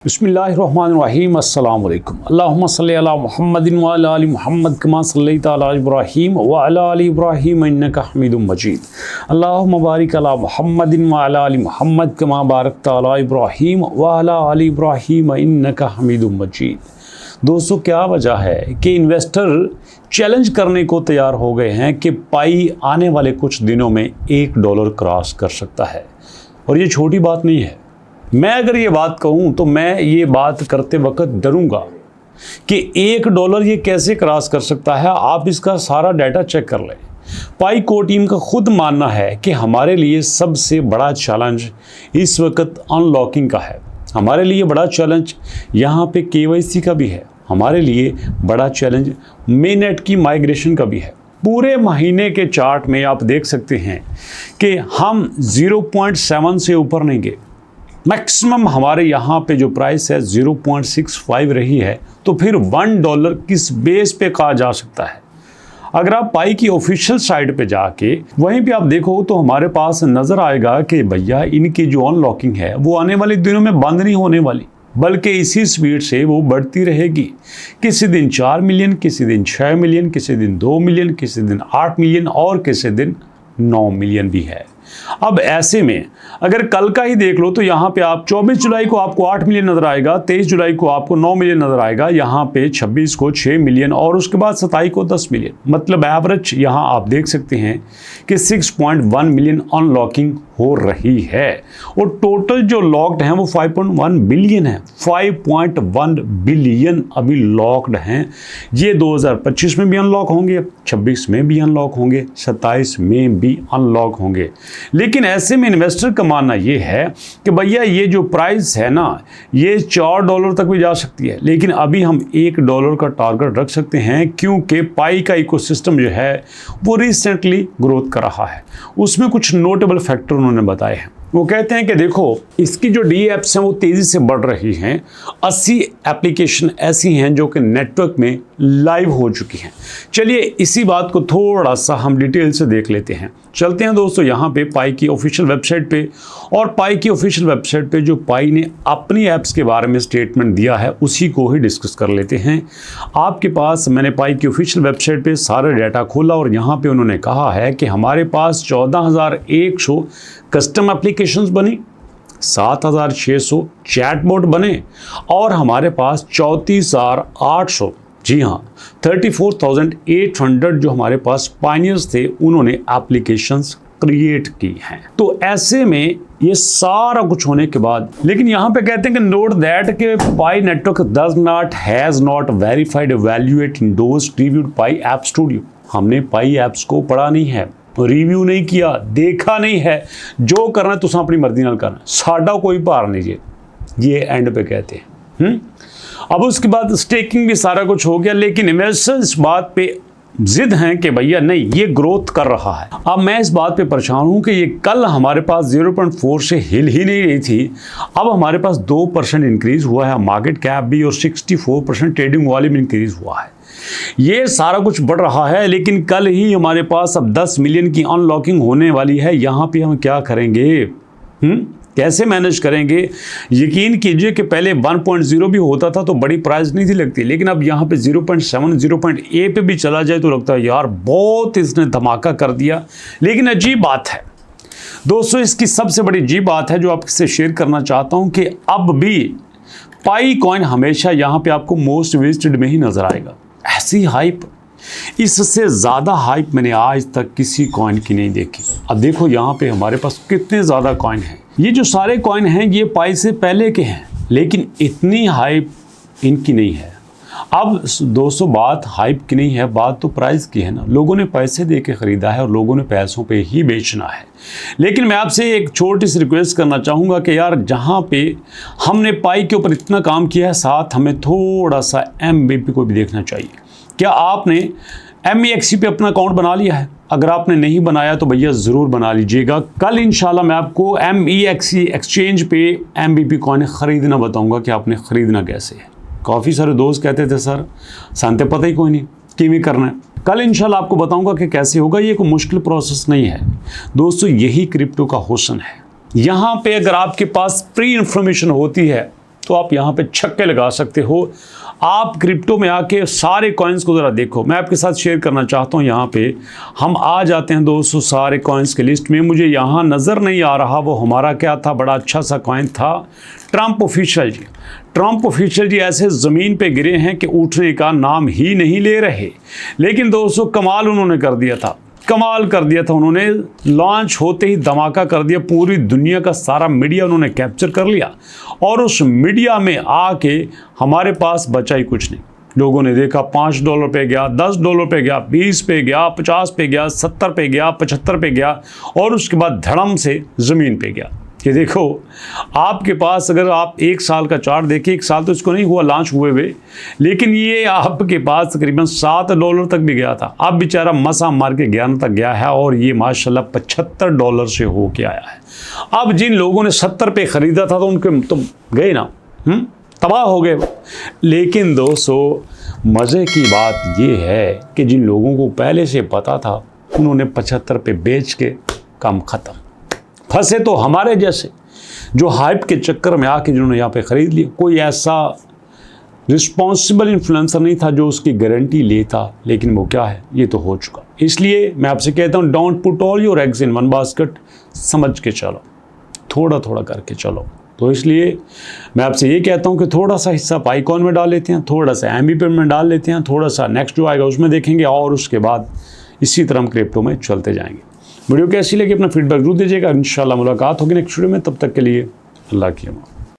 बिस्मिल्लाहिर्रहमानिर्रहीम अस्सलाम वालेकुम अल्लाहुम्मा सल्लि अला मुहम्मदिन व अला आलि मुहम्मद कमा सल्लैता अला इब्राहीम व अला आलि इब्राहीम इन्नका हमीदुम मजीद अल्लाहुम्मा बारिक अला मुहम्मदिन व अला आलि मुहम्मद कमा बारकता अला इब्राहीम व अला आलि इब्राहीम इन्नका हमीदुम मजीद। दोस्तों, क्या वजह है कि इन्वेस्टर चैलेंज करने को तैयार हो गए हैं कि पाई आने वाले कुछ दिनों में $1 क्रॉस कर सकता है। और ये छोटी बात नहीं है। मैं अगर ये बात कहूँ तो मैं ये बात करते वक्त डरूंगा कि $1 ये कैसे क्रॉस कर सकता है। आप इसका सारा डाटा चेक कर लें। पाई को टीम का खुद मानना है कि हमारे लिए सबसे बड़ा चैलेंज इस वक्त अनलॉकिंग का है। हमारे लिए बड़ा चैलेंज यहाँ पे KYC का भी है। हमारे लिए बड़ा चैलेंज मेननेट की माइग्रेशन का भी है। पूरे महीने के चार्ट में आप देख सकते हैं कि हम 0.7 से ऊपर नहीं गए। मैक्सिमम हमारे यहाँ पे जो प्राइस है 0.65 रही है। तो फिर $1 किस बेस पे कहा जा सकता है। अगर आप पाई की ऑफिशियल साइट पे जाके वहीं पे आप देखो तो हमारे पास नज़र आएगा कि भैया इनकी जो अनलॉकिंग है वो आने वाले दिनों में बंद नहीं होने वाली, बल्कि इसी स्पीड से वो बढ़ती रहेगी। किसी दिन 4 मिलियन, किसी दिन 6 मिलियन, किसी दिन 2 मिलियन, किसी दिन 8 मिलियन और किसी दिन 9 मिलियन भी है। अब ऐसे में अगर कल का ही देख लो तो यहाँ पे आप 24 जुलाई को आपको 8 मिलियन नजर आएगा, 23 जुलाई को आपको 9 मिलियन नजर आएगा, यहाँ पे 26 को 6 मिलियन और उसके बाद 27 को 10 मिलियन। मतलब एवरेज यहाँ आप देख सकते हैं कि 6.1 मिलियन अनलॉकिंग हो रही है और टोटल जो लॉक्ड हैं वो 5.1 बिलियन है। 5.1 बिलियन अभी लॉक्ड हैं। ये 2025 में भी अनलॉक होंगे, 26 में भी अनलॉक होंगे, 27 में भी अनलॉक होंगे। लेकिन ऐसे में इन्वेस्टर का मानना ये है कि भैया ये जो प्राइस है ना ये $4 तक भी जा सकती है, लेकिन अभी हम $1 का टारगेट रख सकते हैं क्योंकि पाई का इकोसिस्टम जो है वो रिसेंटली ग्रोथ कर रहा है। उसमें कुछ नोटेबल फैक्टर उन्होंने बताए हैं। वो कहते हैं कि देखो इसकी जो डी एप्स हैं वो तेज़ी से बढ़ रही हैं। 80 एप्लीकेशन ऐसी हैं जो कि नेटवर्क में लाइव हो चुकी हैं। चलिए इसी बात को थोड़ा सा हम डिटेल से देख लेते हैं। चलते हैं दोस्तों यहाँ पे पाई की ऑफिशियल वेबसाइट पे, और पाई की ऑफिशियल वेबसाइट पे जो पाई ने अपनी ऐप्स के बारे में स्टेटमेंट दिया है उसी को ही डिस्कस कर लेते हैं। आपके पास मैंने पाई की ऑफिशियल वेबसाइट पे सारा डाटा खोला और यहाँ पे उन्होंने कहा है कि हमारे पास 14,100 कस्टम एप्लीकेशंस बनी, 7,600 चैटबॉट बने और हमारे पास 34,800, जी हाँ 34,800 जो हमारे पास पायनियर्स थे उन्होंने एप्लीकेशंस क्रिएट की हैं। तो ऐसे में ये सारा कुछ होने के बाद, लेकिन यहाँ पे कहते हैं कि नोट दैट के Pi network has not verified evaluate endorsed reviewed Pi app studio. हमने पाई ऐप्स को पढ़ा नहीं है, रिव्यू नहीं किया, देखा नहीं है। जो करना है तुम अपनी मर्जी नाल करना, साडा कोई भार नहीं जी, ये एंड पे कहते हैं। अब उसके बाद स्टेकिंग भी सारा कुछ हो गया, लेकिन इन्वेस्टर्स इस बात पे जिद हैं कि भैया नहीं ये ग्रोथ कर रहा है। अब मैं इस बात पे परेशान हूँ कि ये कल हमारे पास 0.4 से हिल ही नहीं रही थी, अब हमारे पास 2% इंक्रीज हुआ है। मार्केट कैप भी और 64% ट्रेडिंग वॉल्यूम इंक्रीज हुआ है। ये सारा कुछ बढ़ रहा है, लेकिन कल ही हमारे पास अब 10 मिलियन की अनलॉकिंग होने वाली है। यहाँ पे हम क्या करेंगे, कैसे मैनेज करेंगे? यकीन कीजिए कि पहले 1.0 भी होता था तो बड़ी प्राइस नहीं थी लगती, लेकिन अब यहाँ पे 0.7 0.8 पे भी चला जाए तो लगता है यार बहुत इसने धमाका कर दिया। लेकिन अजीब बात है दोस्तों, इसकी सबसे बड़ी अजीब बात है जो आपसे शेयर करना चाहता हूँ कि अब भी पाई कॉइन हमेशा यहाँ पे आपको मोस्ट विजिटेड में ही नजर आएगा। ऐसी हाइप, इससे ज़्यादा हाइप मैंने आज तक किसी कॉइन की नहीं देखी। अब देखो यहाँ पे हमारे पास कितने ज़्यादा कॉइन हैं। ये जो सारे कॉइन हैं ये पाई से पहले के हैं, लेकिन इतनी हाइप इनकी नहीं है। अब दोस्तों बात हाइप की नहीं है, बात तो प्राइस की है ना। लोगों ने पैसे दे के ख़रीदा है और लोगों ने पैसों पे ही बेचना है। लेकिन मैं आपसे एक छोटी सी रिक्वेस्ट करना चाहूँगा कि यार जहाँ पे हमने पाई के ऊपर इतना काम किया है, साथ हमें थोड़ा सा MBP को भी देखना चाहिए। क्या आपने MEXC पे अपना अकाउंट बना लिया है? अगर आपने नहीं बनाया तो भैया ज़रूर बना लीजिएगा। कल इंशाल्लाह मैं आपको MEXC एक्सचेंज पे MBP कॉइन खरीदना बताऊंगा कि आपने ख़रीदना कैसे है। काफ़ी सारे दोस्त कहते थे सर सांते पता ही कोई नहीं किवें करना है। कल इंशाल्लाह आपको बताऊंगा कि कैसे होगा। ये कोई मुश्किल प्रोसेस नहीं है दोस्तों, यही क्रिप्टो का हुस्न है। यहाँ पे अगर आपके पास प्री इंफॉर्मेशन होती है तो आप यहाँ पे छक्के लगा सकते हो। आप क्रिप्टो में आके सारे कॉइन्स को ज़रा देखो। मैं आपके साथ शेयर करना चाहता हूँ। यहाँ पे हम आ जाते हैं दोस्तों सारे कॉइन्स की लिस्ट में। मुझे यहाँ नज़र नहीं आ रहा वो हमारा क्या था, बड़ा अच्छा सा कॉइन था, ट्रंप ऑफिशियल जी। ट्रंप ऑफिशियल जी ऐसे ज़मीन पे गिरे हैं कि उठने का नाम ही नहीं ले रहे। लेकिन दोस्तों कमाल उन्होंने कर दिया था, कमाल कर दिया था उन्होंने। लॉन्च होते ही धमाका कर दिया, पूरी दुनिया का सारा मीडिया उन्होंने कैप्चर कर लिया और उस मीडिया में आके हमारे पास बचा ही कुछ नहीं। लोगों ने देखा $5 पे गया, $10 पे गया, 20 पे गया, 50 पे गया, 70 पे गया, 75 पे गया और उसके बाद धड़म से ज़मीन पे गया। कि देखो आपके पास अगर आप 1 साल का चार्ट देखिए, 1 साल तो इसको नहीं हुआ लॉन्च हुए हुए, लेकिन ये आपके पास तकरीबन $7 तक भी गया था। अब बेचारा मसा मार के 11 तक गया है और ये माशाल्लाह $75 से हो के आया है। अब जिन लोगों ने 70 पे ख़रीदा था तो उनके तो गए ना, तबाह हो गए। लेकिन दोस्तों मज़े की बात ये है कि जिन लोगों को पहले से पता था उन्होंने 75 पे बेच के काम ख़त्म। फंसे तो हमारे जैसे जो हाइप के चक्कर में आके जिन्होंने यहाँ पे ख़रीद लिया। कोई ऐसा रिस्पॉन्सिबल इन्फ्लुएंसर नहीं था जो उसकी गारंटी लेता, लेकिन वो क्या है, ये तो हो चुका। इसलिए मैं आपसे कहता हूँ don't put all your eggs in one basket, समझ के चलो, थोड़ा थोड़ा करके चलो। तो इसलिए मैं आपसे ये कहता हूँ कि थोड़ा सा हिस्सा पाइकॉन में डाल लेते हैं, थोड़ा सा एमबीपी में डाल लेते हैं, थोड़ा सा नेक्स्ट जो आएगा उसमें देखेंगे और उसके बाद इसी तरह हम क्रिप्टो में चलते जाएंगे। वीडियो कैसी लगी अपना फीडबैक जरूर दीजिएगा। इंशाल्लाह मुलाकात होगी नेक्स्ट वीडियो में, तब तक के लिए अल्लाह की अमान।